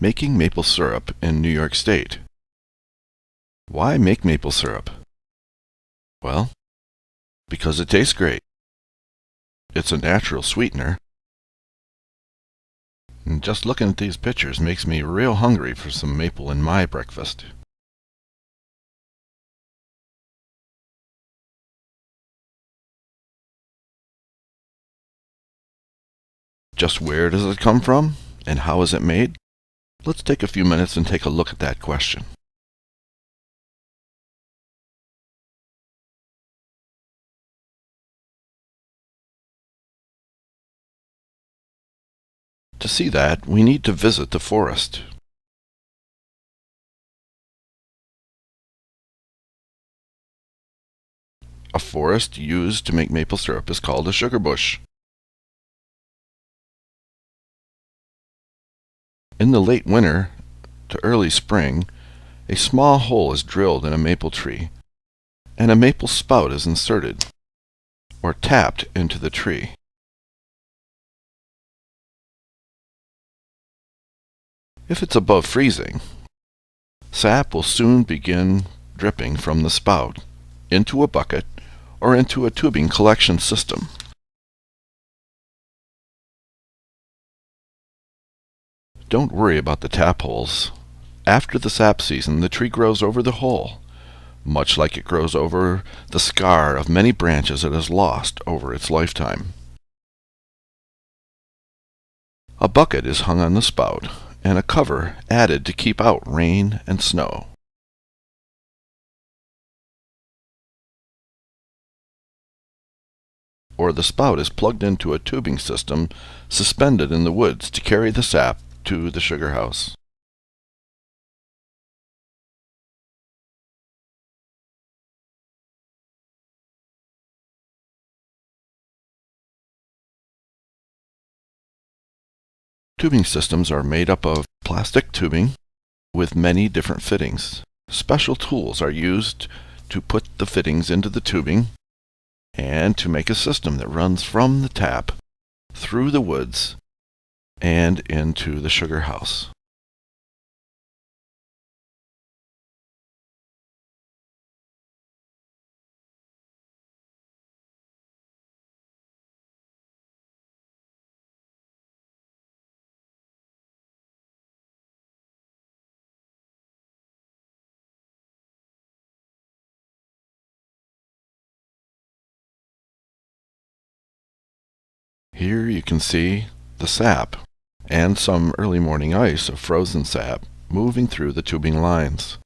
Making maple syrup in New York State. Why make maple syrup? Well, because it tastes great. It's a natural sweetener. And just looking at these pictures makes me real hungry for some maple in my breakfast. Just where does it come from? And how is it made? Let's take a few minutes and take a look at that question. To see that, we need to visit the forest. A forest used to make maple syrup is called a sugar bush. In the late winter to early spring, a small hole is drilled in a maple tree, and a maple spout is inserted, or tapped into the tree. If it's above freezing, sap will soon begin dripping from the spout into a bucket or into a tubing collection system. Don't worry about the tap holes. After the sap season, the tree grows over the hole, much like it grows over the scar of many branches it has lost over its lifetime. A bucket is hung on the spout, and a cover added to keep out rain and snow. Or the spout is plugged into a tubing system suspended in the woods to carry the sap to the sugar house. Tubing systems are made up of plastic tubing with many different fittings. Special tools are used to put the fittings into the tubing and to make a system that runs from the tap through the woods and into the sugar house. Here you can see the sap and some early morning ice of frozen sap moving through the tubing lines.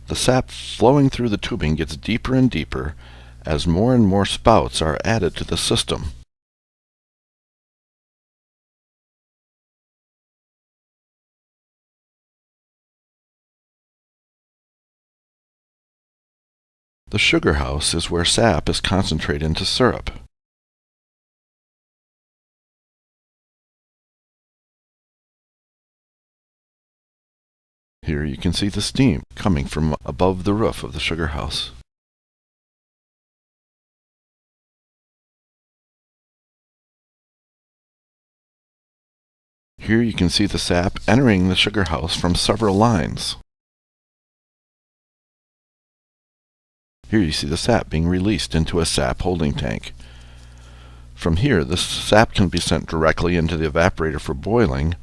The sap flowing through the tubing gets deeper and deeper as more and more spouts are added to the system. The sugar house is where sap is concentrated into syrup. Here you can see the steam coming from above the roof of the sugar house. Here you can see the sap entering the sugar house from several lines. Here you see the sap being released into a sap holding tank. From here, the sap can be sent directly into the evaporator for boiling,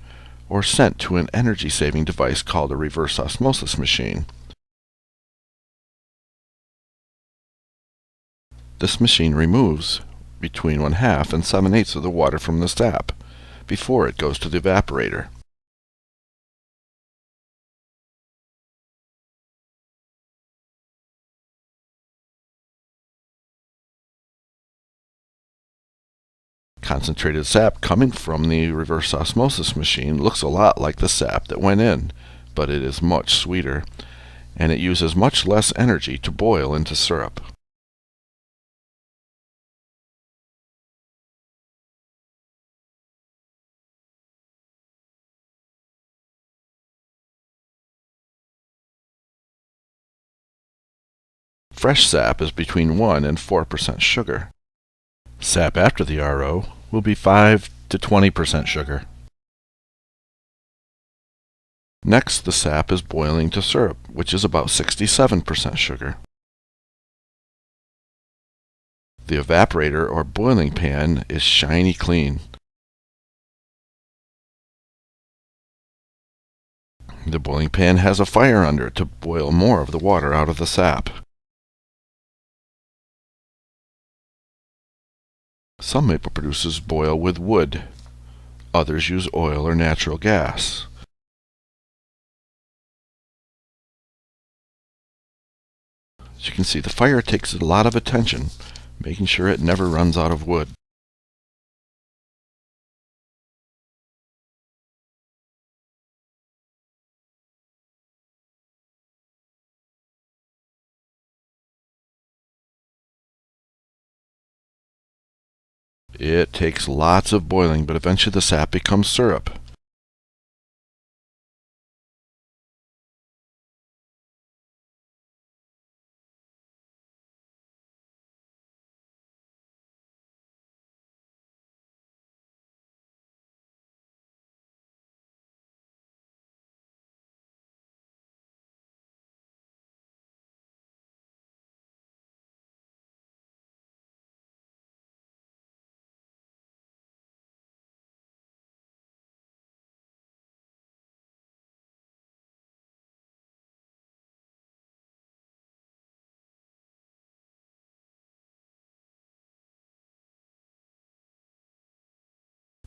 or sent to an energy-saving device called a reverse osmosis machine. This machine removes between 1/2 and 7/8 of the water from the sap before it goes to the evaporator. Concentrated sap coming from the reverse osmosis machine looks a lot like the sap that went in, but it is much sweeter, and it uses much less energy to boil into syrup. Fresh sap is between 1 and 4% sugar. Sap after the RO will be 5 to 20% sugar. Next, the sap is boiling to syrup, which is about 67% sugar. The evaporator or boiling pan is shiny clean. The boiling pan has a fire under it to boil more of the water out of the sap. Some maple producers boil with wood. Others use oil or natural gas. As you can see, the fire takes a lot of attention, making sure it never runs out of wood. It takes lots of boiling, but eventually the sap becomes syrup.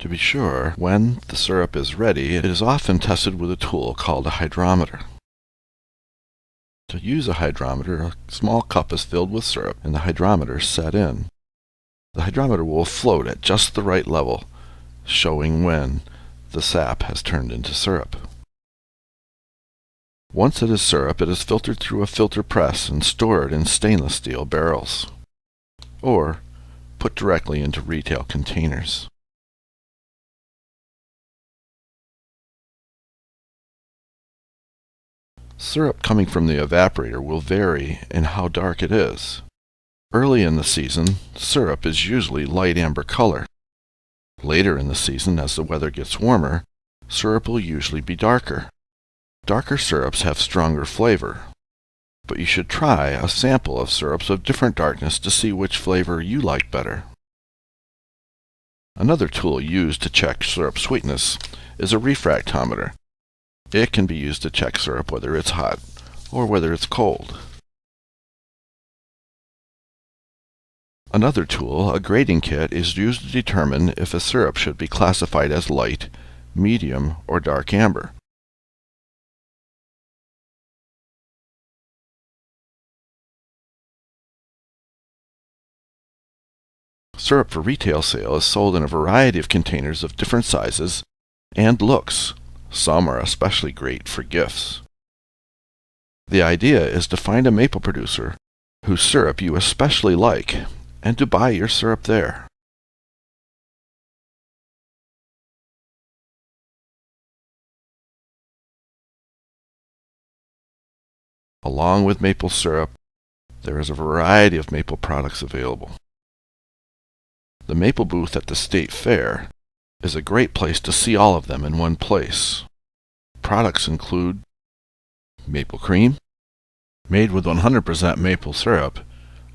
To be sure, when the syrup is ready, it is often tested with a tool called a hydrometer. To use a hydrometer, a small cup is filled with syrup and the hydrometer is set in. The hydrometer will float at just the right level, showing when the sap has turned into syrup. Once it is syrup, it is filtered through a filter press and stored in stainless steel barrels, or put directly into retail containers. Syrup coming from the evaporator will vary in how dark it is. Early in the season, syrup is usually light amber color. Later in the season, as the weather gets warmer, syrup will usually be darker. Darker syrups have stronger flavor, but you should try a sample of syrups of different darkness to see which flavor you like better. Another tool used to check syrup sweetness is a refractometer. It can be used to check syrup whether it's hot or whether it's cold. Another tool, a grading kit, is used to determine if a syrup should be classified as light, medium, or dark amber. Syrup for retail sale is sold in a variety of containers of different sizes and looks. Some are especially great for gifts. The idea is to find a maple producer whose syrup you especially like and to buy your syrup there. Along with maple syrup, there is a variety of maple products available. The maple booth at the State Fair is a great place to see all of them in one place. Products include maple cream, made with 100% maple syrup,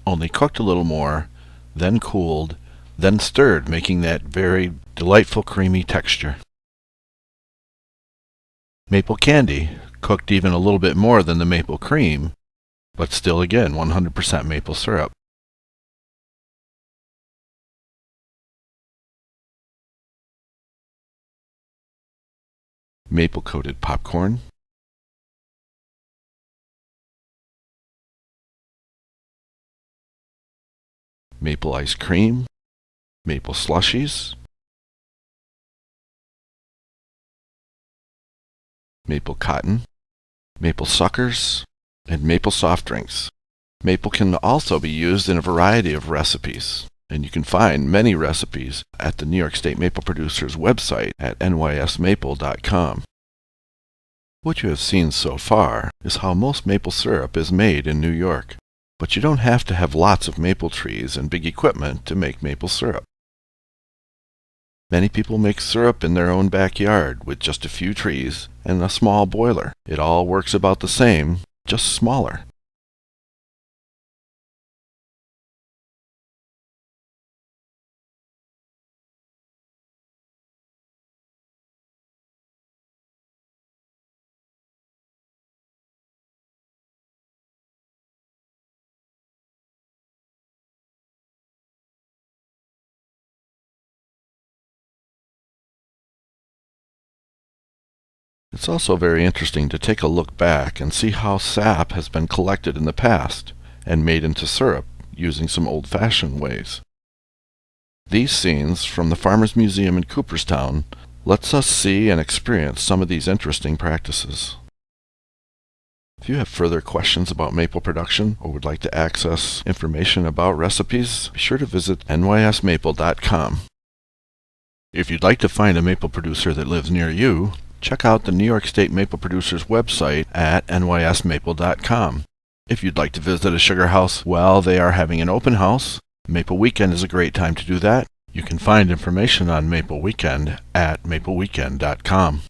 only cooked a little more, then cooled, then stirred, making that very delightful creamy texture. Maple candy, cooked even a little bit more than the maple cream, but still again 100% maple syrup. Maple-coated popcorn, maple ice cream, maple slushies, maple cotton, maple suckers, and maple soft drinks. Maple can also be used in a variety of recipes, and you can find many recipes at the New York State Maple Producers website at nysmaple.com. What you have seen so far is how most maple syrup is made in New York. But you don't have to have lots of maple trees and big equipment to make maple syrup. Many people make syrup in their own backyard with just a few trees and a small boiler. It all works about the same, just smaller. It's also very interesting to take a look back and see how sap has been collected in the past and made into syrup using some old-fashioned ways. These scenes from the Farmers Museum in Cooperstown lets us see and experience some of these interesting practices. If you have further questions about maple production or would like to access information about recipes, be sure to visit nysmaple.com. If you'd like to find a maple producer that lives near you, check out the New York State Maple Producers website at nysmaple.com. If you'd like to visit a sugar house while they are having an open house, Maple Weekend is a great time to do that. You can find information on Maple Weekend at mapleweekend.com.